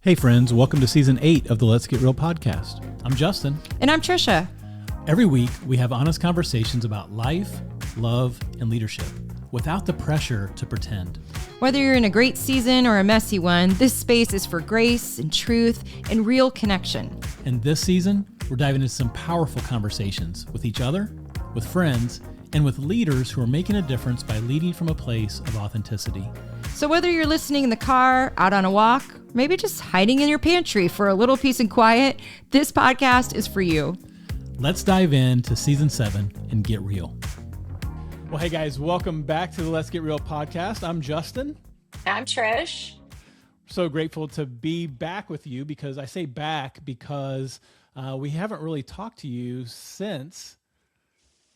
Hey friends, welcome to season 8 of the Let's Get Real podcast. I'm Justin. And I'm Trisha. Every week, we have honest conversations about life, love, and leadership without the pressure to pretend. Whether you're in a great season or a messy one, this space is for grace and truth and real connection. And this season, we're diving into some powerful conversations with each other, with friends, and with leaders who are making a difference by leading from a place of authenticity. So whether you're listening in the car, out on a walk, maybe just hiding in your pantry for a little peace and quiet, this podcast is for you. Let's dive into season 7 and get real. Well, hey guys, welcome back to the Let's Get Real podcast. I'm Justin. I'm Trish. So grateful to be back with you because I say back because we haven't really talked to you since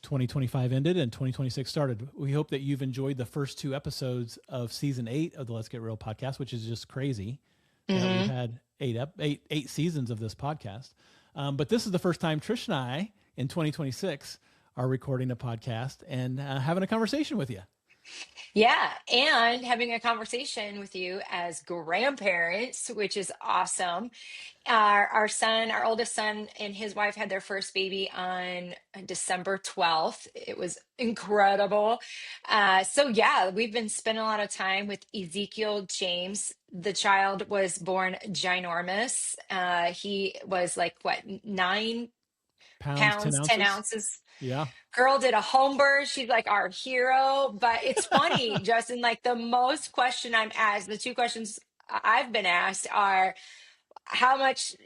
2025 ended and 2026 started. We hope that you've enjoyed the first 2 episodes of season 8 of the Let's Get Real podcast, which is just crazy. We've had eight seasons of this podcast. But this is the first time Trish and I in 2026 are recording a podcast and having a conversation with you. Yeah, and having a conversation with you as grandparents, which is awesome. Our son, our oldest son, and his wife had their first baby on December 12th. It was incredible. So yeah, we've been spending a lot of time with Ezekiel James. The child was born ginormous. He was like, what, 9 pounds, 10 ounces. Yeah. Girl did a home birth. She's like our hero. But it's funny, Justin, like the most question I'm asked, the 2 questions I've been asked are how much,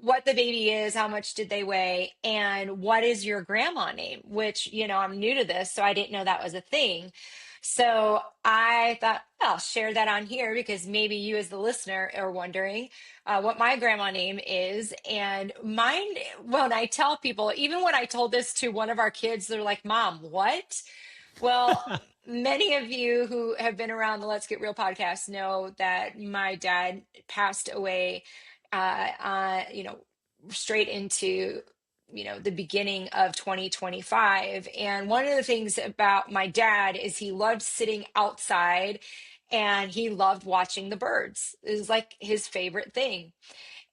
what the baby is, how much did they weigh, and what is your grandma name? Which, I'm new to this, so I didn't know that was a thing. So I thought, well, I'll share that on here because maybe you as the listener are wondering what my grandma name is. And mine, when I tell people, even when I told this to one of our kids, they're like, Mom, what? Well, many of you who have been around the Let's Get Real podcast know that my dad passed away, straight into the beginning of 2025. And one of the things about my dad is he loved sitting outside and he loved watching the birds. It was like his favorite thing.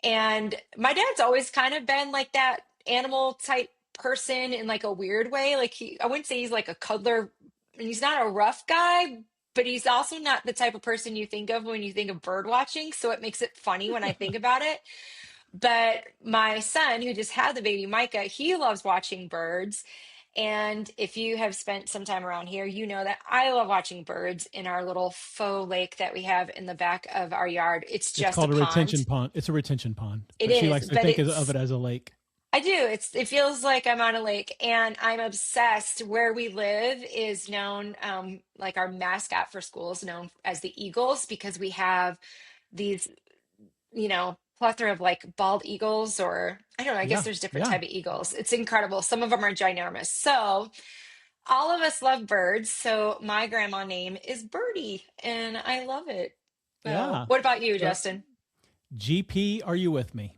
And my dad's always kind of been like that animal type person in like a weird way. Like I wouldn't say he's like a cuddler, and he's not a rough guy, but he's also not the type of person you think of when you think of bird watching. So it makes it funny when I think about it. But my son, who just had the baby Micah, he loves watching birds. And if you have spent some time around here, you know that I love watching birds in our little faux lake that we have in the back of our yard. It's just called a pond. retention pond. It's a retention pond. It but is. She likes to think of it as a lake. I do. It feels like I'm on a lake, and I'm obsessed. Where we live is known, like our mascot for school is known as the Eagles because we have these, plethora of like bald eagles, or I don't know, I guess there's different type of eagles. It's incredible. Some of them are ginormous. So all of us love birds. So my grandma name is Birdie, and I love it. So, what about you, Justin? GP, are you with me?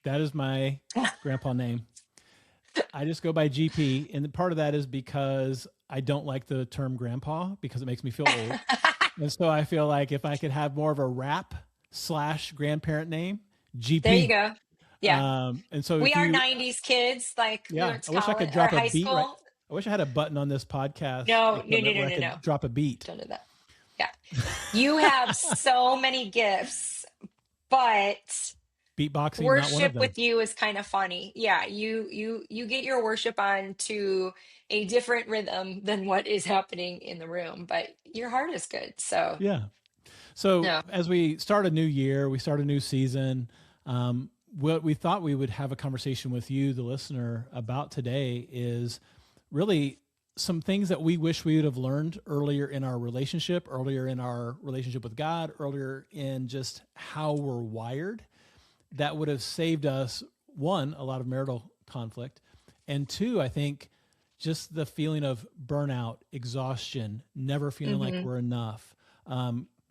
That is my grandpa name. I just go by GP. And part of that is because I don't like the term grandpa because it makes me feel old. And so I feel like if I could have more of a rap / grandparent name, GP. There you go. Yeah. And so we are 90s kids. Like, I wish I could drop a beat. Right, I wish I had a button on this podcast. No. Drop a beat. Don't do that. Yeah. You have so many gifts, but beatboxing, worship with you is kind of funny. Yeah, you get your worship on to a different rhythm than what is happening in the room, but your heart is good. So as we start a new year, we start a new season. What we thought we would have a conversation with you, the listener, about today is really some things that we wish we would have learned earlier in our relationship with God, earlier in just how we're wired. That would have saved us, 1, a lot of marital conflict, and 2, I think, just the feeling of burnout, exhaustion, never feeling like we're enough,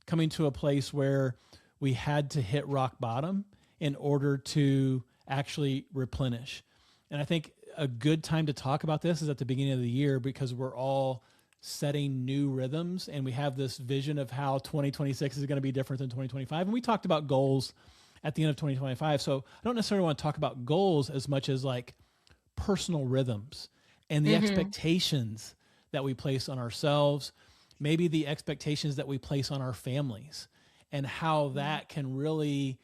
coming to a place where we had to hit rock bottom in order to actually replenish. And I think a good time to talk about this is at the beginning of the year because we're all setting new rhythms and we have this vision of how 2026 is going to be different than 2025. And we talked about goals at the end of 2025. So I don't necessarily want to talk about goals as much as like personal rhythms and the expectations that we place on ourselves, maybe the expectations that we place on our families, and how that can really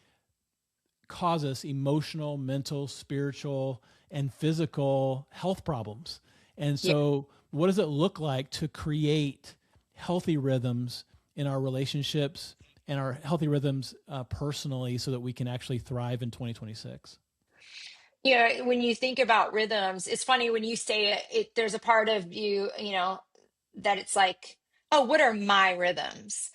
cause us emotional, mental, spiritual, and physical health problems. And so what does it look like to create healthy rhythms in our relationships and our healthy rhythms personally so that we can actually thrive in 2026? Yeah, when you think about rhythms, it's funny when you say it, there's a part of you, that it's like, oh, what are my rhythms?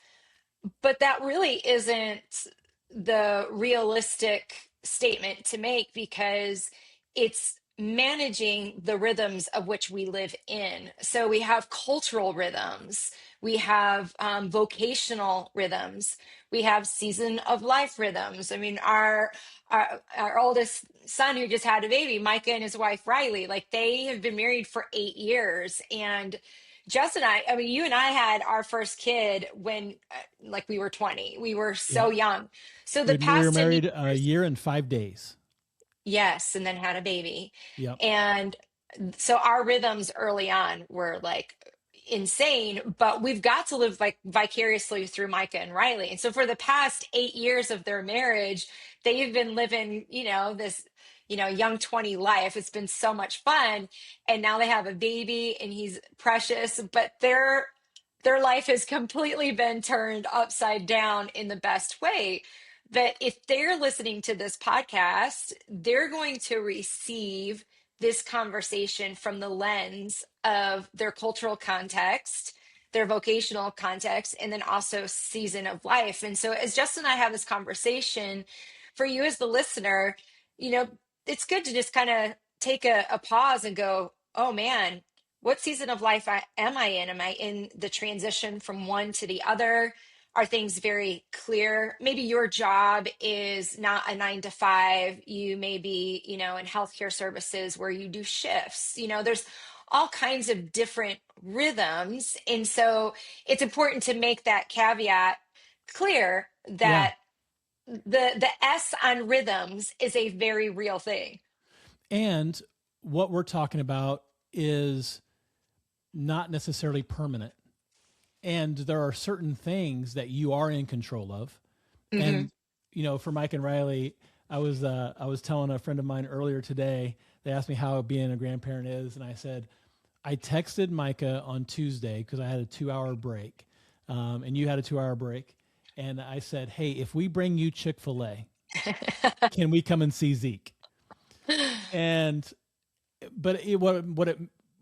But that really isn't the realistic statement to make, because it's managing the rhythms of which we live in. So we have cultural rhythms, we have vocational rhythms, we have season of life rhythms. I mean, our oldest son who just had a baby, Micah, and his wife Riley, like they have been married for 8 years. And Jess and I mean, you and I had our first kid when like we were 20. We were so Yep. young. So the We were past 10 married a years, year and 5 days. yes, and then had a baby. Yep. And so our rhythms early on were like insane, but we've got to live like vicariously through Micah and Riley. And so for the past 8 years of their marriage, they've been living, this, young 20 life. It's been so much fun. And now they have a baby and he's precious, but their life has completely been turned upside down in the best way. That if they're listening to this podcast, they're going to receive this conversation from the lens of their cultural context, their vocational context, and then also season of life. And so, as Justin and I have this conversation, for you as the listener, you know, it's good to just kind of take a pause and go, oh man, what season of life am I in? Am I in the transition from one to the other? Are things very clear? Maybe your job is not a 9 to 5. You may be, in healthcare services where you do shifts. There's all kinds of different rhythms. And so it's important to make that caveat clear Yeah. that the S on rhythms is a very real thing. And what we're talking about is not necessarily permanent. And there are certain things that you are in control of. And, for Mike and Riley, I was telling a friend of mine earlier today, they asked me how being a grandparent is. And I said, I texted Micah on Tuesday because I had a 2-hour break, and you had a 2-hour break. And I said, hey, if we bring you Chick-fil-A, can we come and see Zeke? But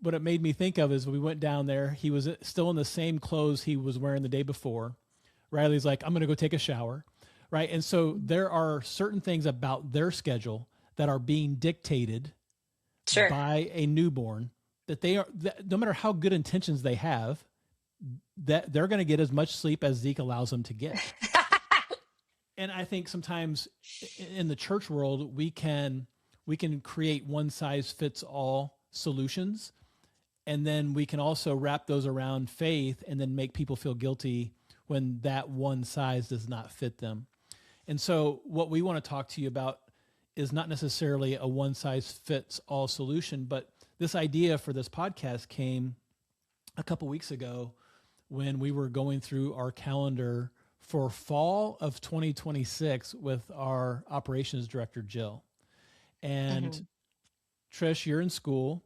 what it made me think of is we went down there. He was still in the same clothes he was wearing the day before. Riley's like, I'm going to go take a shower. Right. And so there are certain things about their schedule that are being dictated by a newborn that no matter how good intentions they have, that they're going to get as much sleep as Zeke allows them to get. And I think sometimes in the church world, we can create one size fits all solutions. And then we can also wrap those around faith and then make people feel guilty when that one size does not fit them. And so what we want to talk to you about is not necessarily a one size fits all solution, but this idea for this podcast came a couple weeks ago when we were going through our calendar for fall of 2026 with our operations director, Jill. And Trish, you're in school.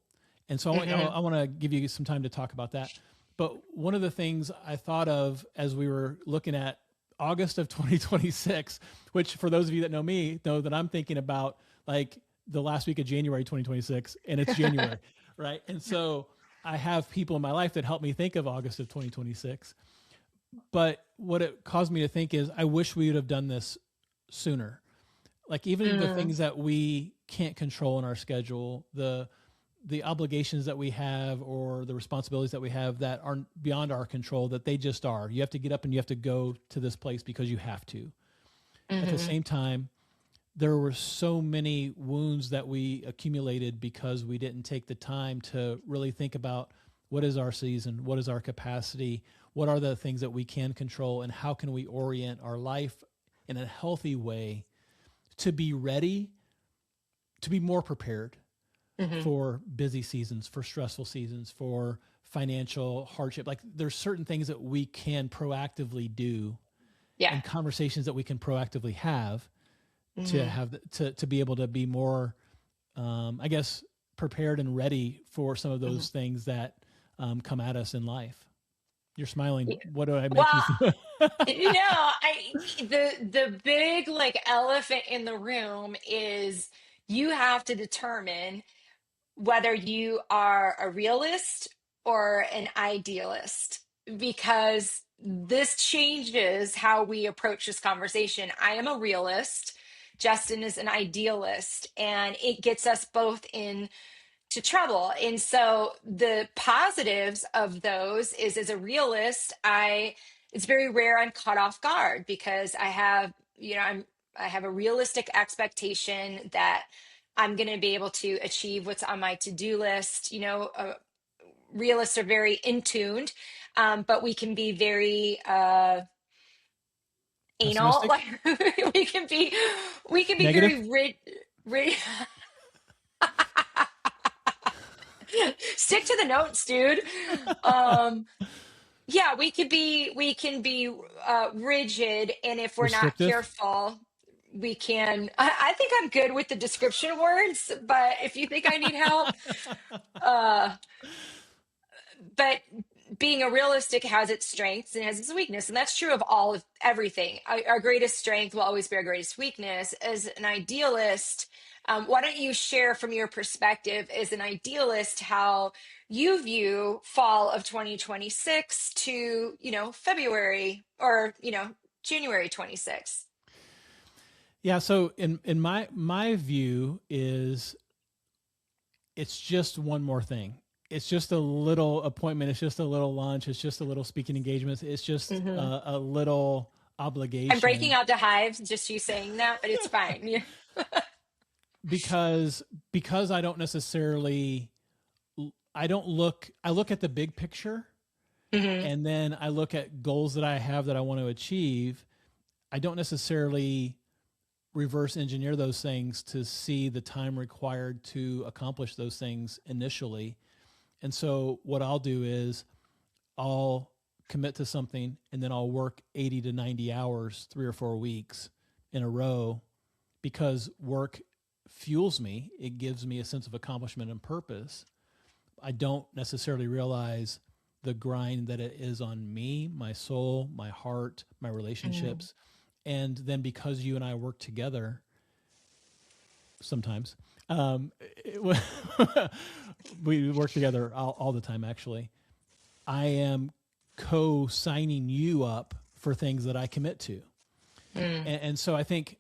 And so I want to give you some time to talk about that. But one of the things I thought of as we were looking at August of 2026, which for those of you that know me, know that I'm thinking about like the last week of January 2026, and it's January, right? And so I have people in my life that help me think of August of 2026. But what it caused me to think is I wish we would have done this sooner. Like even the things that we can't control in our schedule, the obligations that we have or the responsibilities that we have that aren't beyond our control, that they just are. You have to get up and you have to go to this place because you have to. At the same time, there were so many wounds that we accumulated because we didn't take the time to really think about what is our season, what is our capacity, what are the things that we can control, and how can we orient our life in a healthy way to be ready, to be more prepared for busy seasons, for stressful seasons, for financial hardship. Like there's certain things that we can proactively do and conversations that we can proactively have to be able to be more, I guess, prepared and ready for some of those things that come at us in life. You're smiling. What do I make you? The big like elephant in the room is you have to determine whether you are a realist or an idealist, because this changes how we approach this conversation. I am a realist. Justin is an idealist, and it gets us both in to trouble. And so the positives of those is, as a realist, it's very rare I'm caught off guard, because I have, I have a realistic expectation that I'm going to be able to achieve what's on my to-do list. Realists are very in tuned, but we can be very anal. Pessimistic? Like we can be Negative? very stick to the notes, dude. Yeah, we can be rigid, and if we're not Restrictive? careful, we can. I think I'm good with the description words, but if you think I need help, but being a realistic has its strengths and has its weakness, and that's true of everything. Our greatest strength will always be our greatest weakness. As an idealist, why don't you share from your perspective as an idealist how you view fall of 2026 to February or January 26? Yeah. So in my view is, it's just one more thing. It's just a little appointment. It's just a little lunch. It's just a little speaking engagement. It's just a little obligation. I'm breaking out the hives, just you saying that, but it's fine. Yeah. because I don't necessarily, I look at the big picture, and then I look at goals that I have that I want to achieve. I don't necessarily reverse engineer those things to see the time required to accomplish those things initially. And so what I'll do is I'll commit to something, and then I'll work 80 to 90 hours, 3 or 4 weeks in a row, because work fuels me. It gives me a sense of accomplishment and purpose. I don't necessarily realize the grind that it is on me, my soul, my heart, my relationships. And then because you and I work together sometimes, we work together all the time, actually. I am co-signing you up for things that I commit to. And so I think,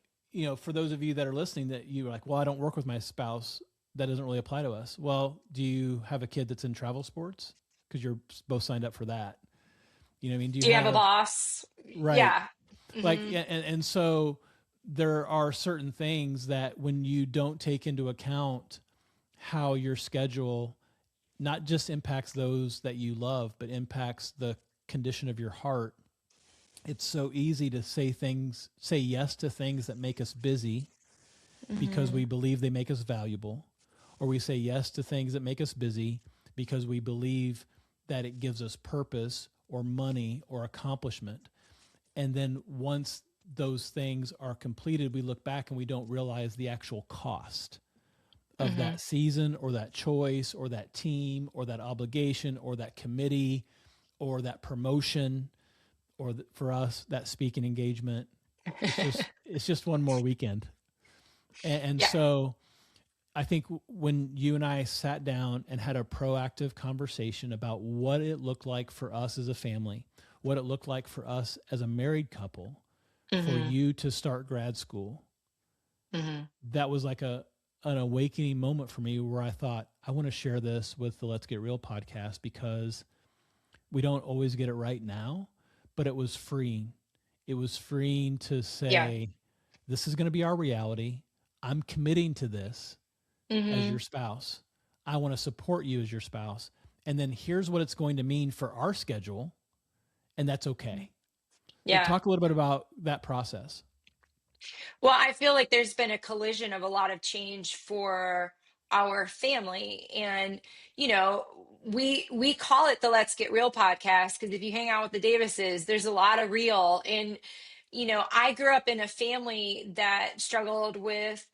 for those of you that are listening, that you're like, well, I don't work with my spouse, that doesn't really apply to us. Well, do you have a kid that's in travel sports? Because you're both signed up for that. You know what I mean? Do you have a boss? Right. Yeah. Like, and so there are certain things that when you don't take into account how your schedule not just impacts those that you love, but impacts the condition of your heart, it's so easy to say yes to things that make us busy because we believe they make us valuable, or we say yes to things that make us busy because we believe that it gives us purpose or money or accomplishment. And then once those things are completed, we look back and we don't realize the actual cost of that season or that choice or that team or that obligation or that committee or that promotion or for us, that speaking engagement. It's just one more weekend. And so I think when you and I sat down and had a proactive conversation about what it looked like for us as a family, what it looked like for us as a married couple, for you to start grad school, that was like an awakening moment for me where I thought, I want to share this with the Let's Get Real podcast, because we don't always get it right now, but it was freeing. It was freeing to say, this is going to be our reality. I'm committing to this as your spouse. I want to support you as your spouse. And then here's what it's going to mean for our schedule. And that's okay. Yeah. Talk a little bit about that process. Well, I feel like there's been a collision of a lot of change for our family. And, we call it the Let's Get Real podcast because if you hang out with the Davises, there's a lot of real. And, I grew up in a family that struggled with,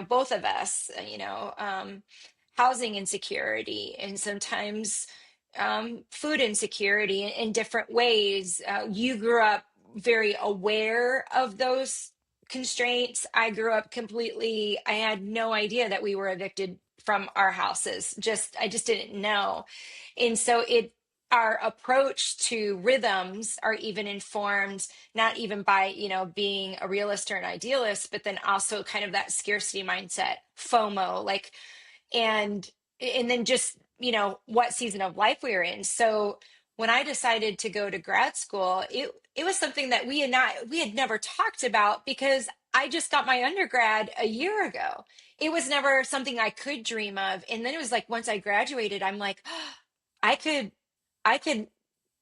both of us, housing insecurity and sometimes food insecurity in different ways. You grew up very aware of those constraints. I grew up completely, I had no idea that we were evicted from our houses. I just didn't know. And so our approach to rhythms are even informed, not even by, being a realist or an idealist, but then also kind of that scarcity mindset, FOMO, like, and then just, what season of life we were in. So when I decided to go to grad school, it was something that we had never talked about because I just got my undergrad a year ago. It was never something I could dream of. And then it was like once I graduated, I'm like, oh, I could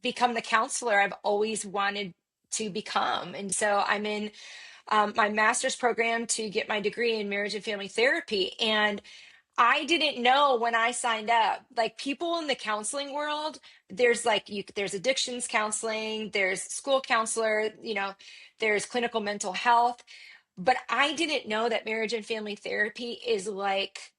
become the counselor I've always wanted to become. And so I'm in my master's program to get my degree in marriage and family therapy. And I didn't know when I signed up, like people in the counseling world, there's addictions counseling, there's school counselor, there's clinical mental health. But I didn't know that marriage and family therapy is like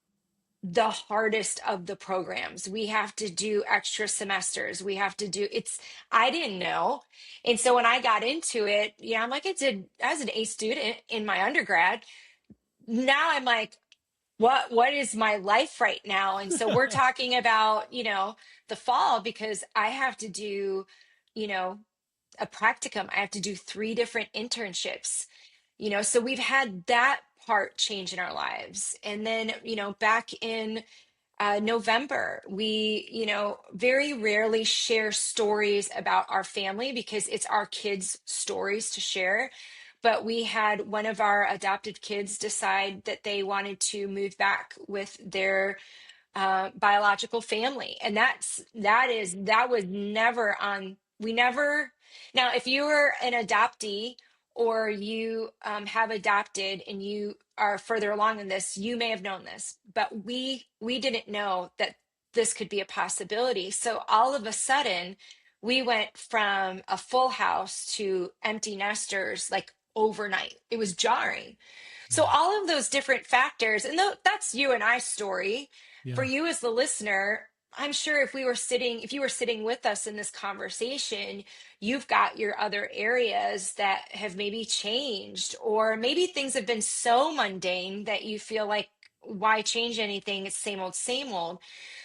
the hardest of the programs. We have to do extra semesters. I didn't know. And so when I got into it, I'm like, I was an A student in my undergrad. Now I'm like, what is my life right now? And so we're talking about, the fall because I have to do, a practicum. I have to do 3 different internships, so we've had that part change in our lives. And then, back in November, we, very rarely share stories about our family because it's our kids' stories to share. But we had one of our adopted kids decide that they wanted to move back with their biological family. And that was never on, we never, now, if you were an adoptee or you have adopted and you are further along in this, you may have known this, but we didn't know that this could be a possibility. So all of a sudden, we went from a full house to empty nesters like overnight. It was jarring. So all of those different factors, and that's you and I's story. Yeah. For you as the listener, I'm sure if you were sitting with us in this conversation, you've got your other areas that have maybe changed, or maybe things have been so mundane that you feel like, why change anything? It's same old, same old.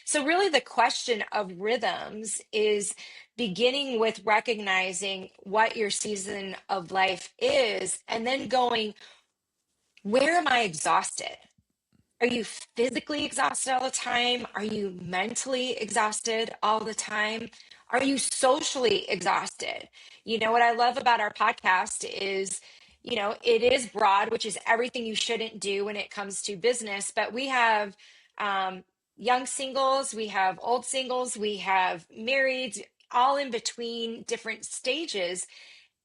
So really the question of rhythms is beginning with recognizing what your season of life is, and then going, where am I exhausted? Are you physically exhausted all the time? Are you mentally exhausted all the time? Are you socially exhausted? What I love about our podcast is, it is broad, which is everything you shouldn't do when it comes to business. But we have young singles, we have old singles, we have marrieds, all in between different stages.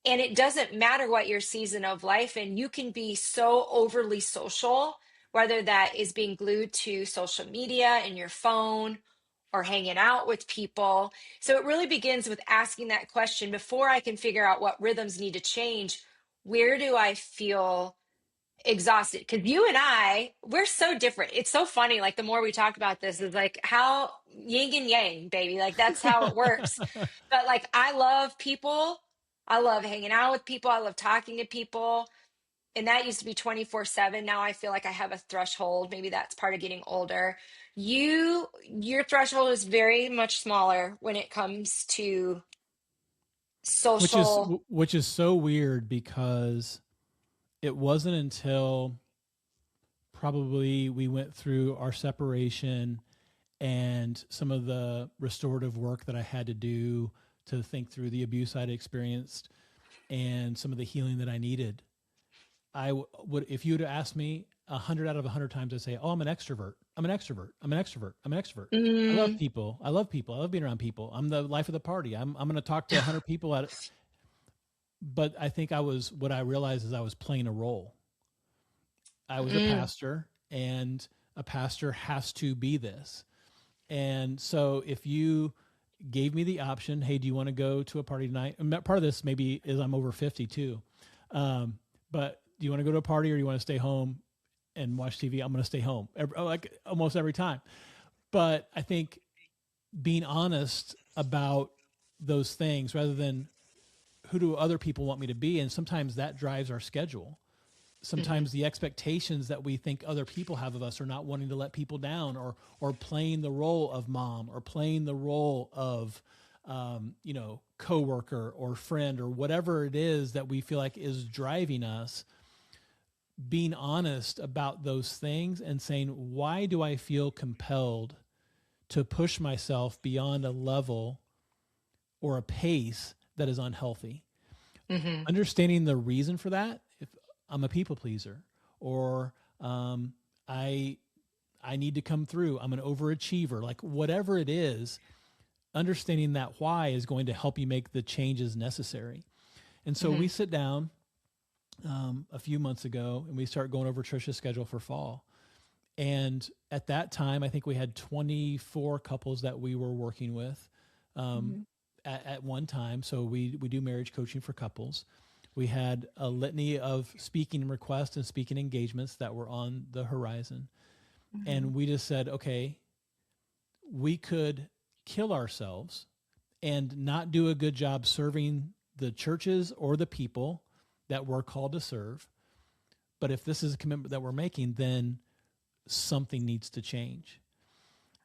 And it doesn't matter what your season of life, and you can be so overly social, whether that is being glued to social media and your phone or hanging out with people. So it really begins with asking that question before I can figure out what rhythms need to change. Where do I feel exhausted? Because you and we're so different. It's so funny. Like the more we talk about this, is like how yin and yang, baby. Like that's how it works. But like I love people. I love hanging out with people. I love talking to people. And that used to be 24/7. Now I feel like I have a threshold. Maybe that's part of getting older. Your threshold is very much smaller when it comes to social. Which is so weird because it wasn't until probably we went through our separation and some of the restorative work that I had to do to think through the abuse I'd experienced and some of the healing that I needed. I would, if you would have asked me 100 out of 100 times, I'd say, "Oh, I'm an extrovert. I'm an extrovert. I'm an extrovert. I'm an extrovert. I love people. I love people. I love being around people. I'm the life of the party. I'm going to talk to 100 people but I think what I realized is I was playing a role. I was a Mm. pastor, and a pastor has to be this. And so if you gave me the option, hey, do you want to go to a party tonight? And part of this maybe is I'm over 50 too. But do you want to go to a party or do you want to stay home and watch TV? I'm going to stay home like almost every time. But I think being honest about those things rather than who do other people want me to be. And sometimes that drives our schedule. Sometimes the expectations that we think other people have of us are not wanting to let people down, or playing the role of mom, or playing the role of, coworker or friend, or whatever it is that we feel like is driving us. Being honest about those things and saying, why do I feel compelled to push myself beyond a level or a pace that is unhealthy? Mm-hmm. Understanding the reason for that. If I'm a people pleaser, or I need to come through, I'm an overachiever, like whatever it is, understanding that why is going to help you make the changes necessary. And so we sit down a few months ago and we start going over Trisha's schedule for fall. And at that time, I think we had 24 couples that we were working with at one time. So we do marriage coaching for couples. We had a litany of speaking requests and speaking engagements that were on the horizon. And we just said, okay, we could kill ourselves and not do a good job serving the churches or the people that we're called to serve. But if this is a commitment that we're making, then something needs to change.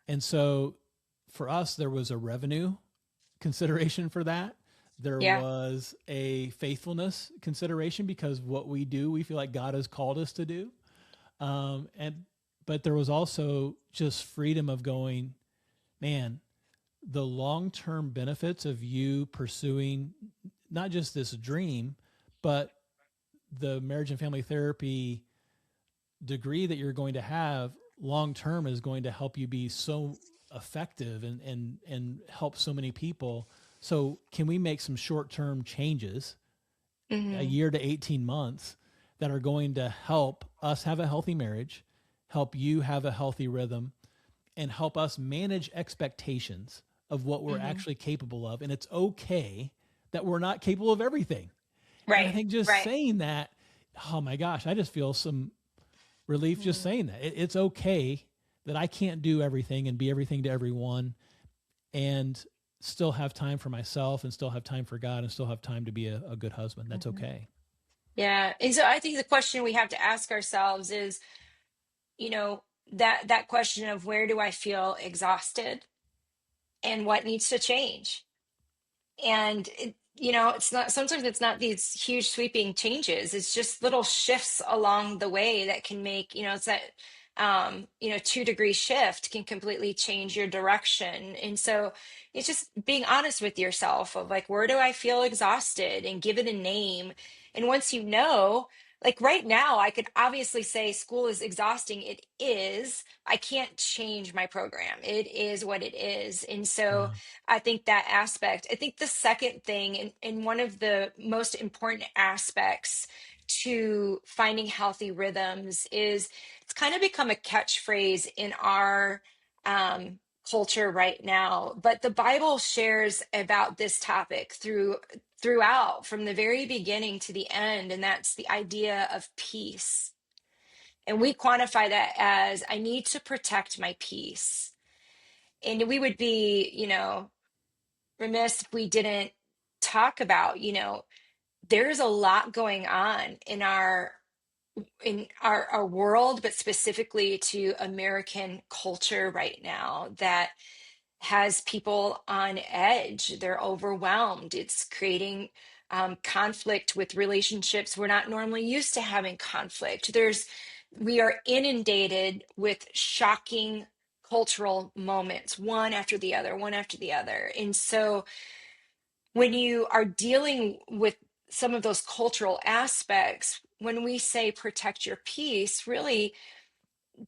And so for us, there was a revenue consideration for that. There was a faithfulness consideration, because what we do, we feel like God has called us to do. But there was also just freedom of going, man, the long-term benefits of you pursuing not just this dream, but the marriage and family therapy degree that you're going to have long-term is going to help you be so effective and help so many people. So can we make some short-term changes, a year to 18 months, that are going to help us have a healthy marriage, help you have a healthy rhythm, and help us manage expectations of what we're actually capable of. And it's okay that we're not capable of everything. Right. And I think just saying that, oh my gosh, I just feel some relief just saying that. It's okay that I can't do everything and be everything to everyone, and still have time for myself, and still have time for God, and still have time to be a good husband. That's okay. Yeah. And so I think the question we have to ask ourselves is, that question of, where do I feel exhausted and what needs to change? And it's not, sometimes it's not these huge sweeping changes, it's just little shifts along the way that can make, it's that 2-degree shift can completely change your direction. And so it's just being honest with yourself of like, where do I feel exhausted, and give it a name. And once like right now, I could obviously say school is exhausting. It is. I can't change my program. It is what it is. And so Yeah. I think that aspect. I think the second thing, and one of the most important aspects to finding healthy rhythms, is it's kind of become a catchphrase in our culture right now. But the Bible shares about this topic throughout, from the very beginning to the end, and that's the idea of peace. And we quantify that as, I need to protect my peace. And we would be, remiss if we didn't talk about, there's a lot going on in our world, but specifically to American culture right now, that has people on edge. They're overwhelmed. It's creating conflict with relationships. We're not normally used to having conflict. We are inundated with shocking cultural moments, one after the other, one after the other. And so when you are dealing with some of those cultural aspects, when we say protect your peace, really,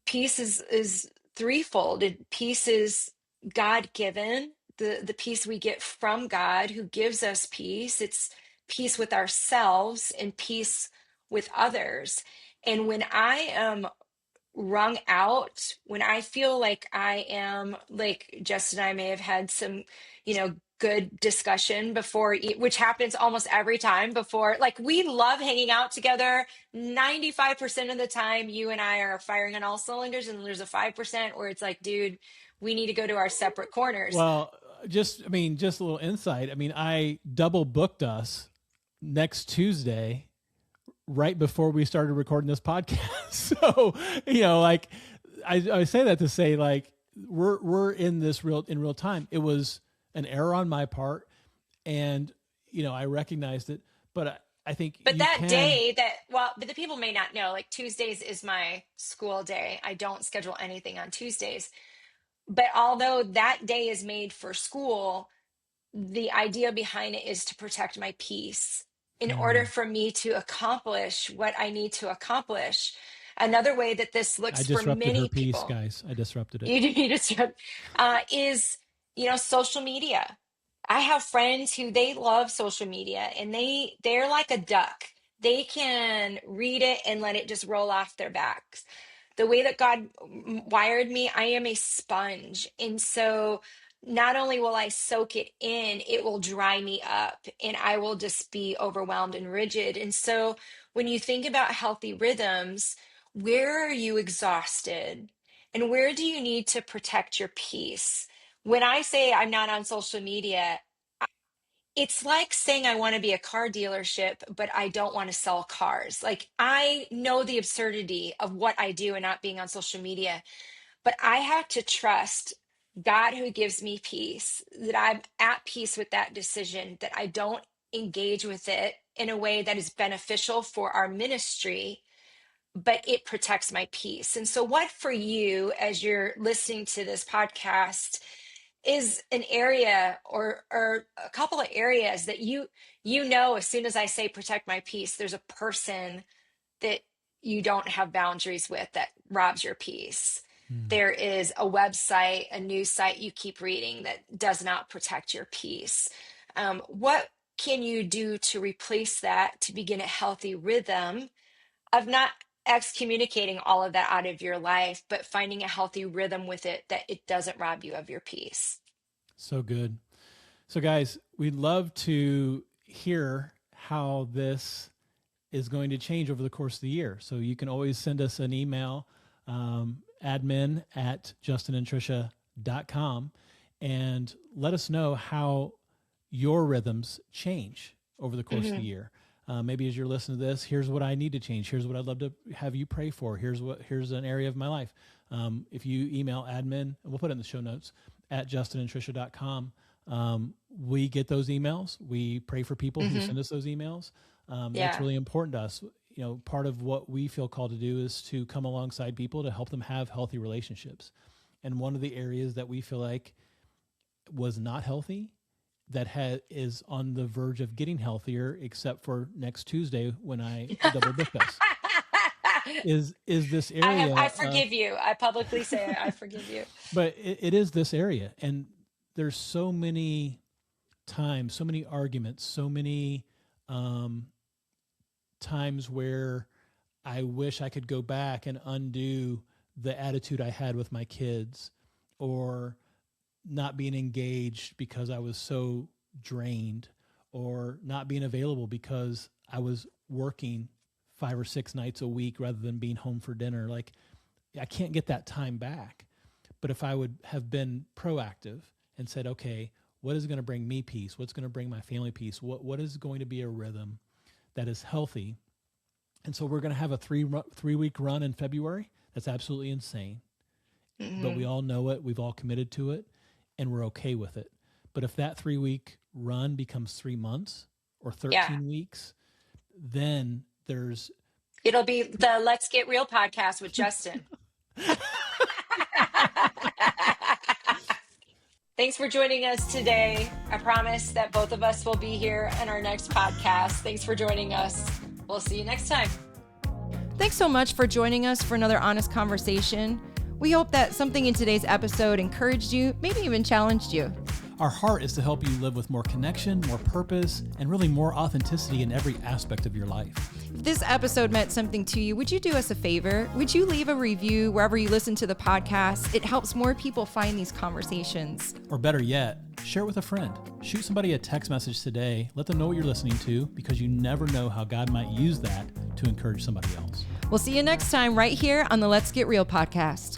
peace is threefold. Peace is God given, the peace we get from God, who gives us peace. It's peace with ourselves and peace with others. And when I am wrung out, when I feel like I am, like Justin and I may have had some, good discussion before, which happens almost every time before, like we love hanging out together. 95% of the time, you and I are firing on all cylinders, and there's a 5% where it's like, dude, we need to go to our separate corners. Well, just a little insight. I double booked us next Tuesday right before we started recording this podcast. So, like I say that to say, like, we're in this in real time. It was an error on my part, and, I recognized it, but I think, but the people may not know, like Tuesdays is my school day. I don't schedule anything on Tuesdays, but although that day is made for school, the idea behind it is to protect my peace in order for me to accomplish what I need to accomplish. Another way that this looks for many people, guys, I disrupted it. You disrupt, is, social media. I have friends who they love social media, and they're like a duck. They can read it and let it just roll off their backs. The way that God wired me, I am a sponge. And so not only will I soak it in, it will dry me up, and I will just be overwhelmed and rigid. And so when you think about healthy rhythms, where are you exhausted? And where do you need to protect your peace? When I say I'm not on social media, it's like saying I want to be a car dealership, but I don't want to sell cars. Like, I know the absurdity of what I do and not being on social media, but I have to trust God who gives me peace, that I'm at peace with that decision, that I don't engage with it in a way that is beneficial for our ministry, but it protects my peace. And so what for you, as you're listening to this podcast, is an area or a couple of areas that as soon as I say protect my peace, there's a person that you don't have boundaries with that robs your peace. There is a website, a news site you keep reading that does not protect your peace. What can you do to replace that, to begin a healthy rhythm of not excommunicating all of that out of your life, but finding a healthy rhythm with it, that it doesn't rob you of your peace? So good. So guys, we'd love to hear how this is going to change over the course of the year. So you can always send us an email, admin@justinandtrisha.com, and let us know how your rhythms change over the course of the year. Maybe as you're listening to this, here's what I need to change. Here's what I'd love to have you pray for. Here's an area of my life. If you email admin, we'll put it in the show notes, @justinandtrisha.com. We get those emails. We pray for people who send us those emails. That's really important to us. Part of what we feel called to do is to come alongside people to help them have healthy relationships. And one of the areas that we feel like was not healthy, that is on the verge of getting healthier, except for next Tuesday when I double book us, is this area. I forgive you. I publicly say I forgive you. But it is this area. And there's so many times, so many arguments, so many times where I wish I could go back and undo the attitude I had with my kids, or not being engaged because I was so drained, or not being available because I was working 5 or 6 nights a week rather than being home for dinner. Like, I can't get that time back. But if I would have been proactive and said, okay, what is going to bring me peace? What's going to bring my family peace? What is going to be a rhythm that is healthy? And so we're going to have a 3-week run in February. That's absolutely insane. But we all know it. We've all committed to it, and we're okay with it. But if that 3-week run becomes 3 months or 13 weeks, then it'll be the Let's Get Real podcast with Justin. Thanks for joining us today. I promise that both of us will be here in our next podcast. Thanks for joining us. We'll see you next time. Thanks so much for joining us for another honest conversation. We hope that something in today's episode encouraged you, maybe even challenged you. Our heart is to help you live with more connection, more purpose, and really more authenticity in every aspect of your life. If this episode meant something to you, would you do us a favor? Would you leave a review wherever you listen to the podcast? It helps more people find these conversations. Or better yet, share it with a friend. Shoot somebody a text message today. Let them know what you're listening to, because you never know how God might use that to encourage somebody else. We'll see you next time right here on the Let's Get Real podcast.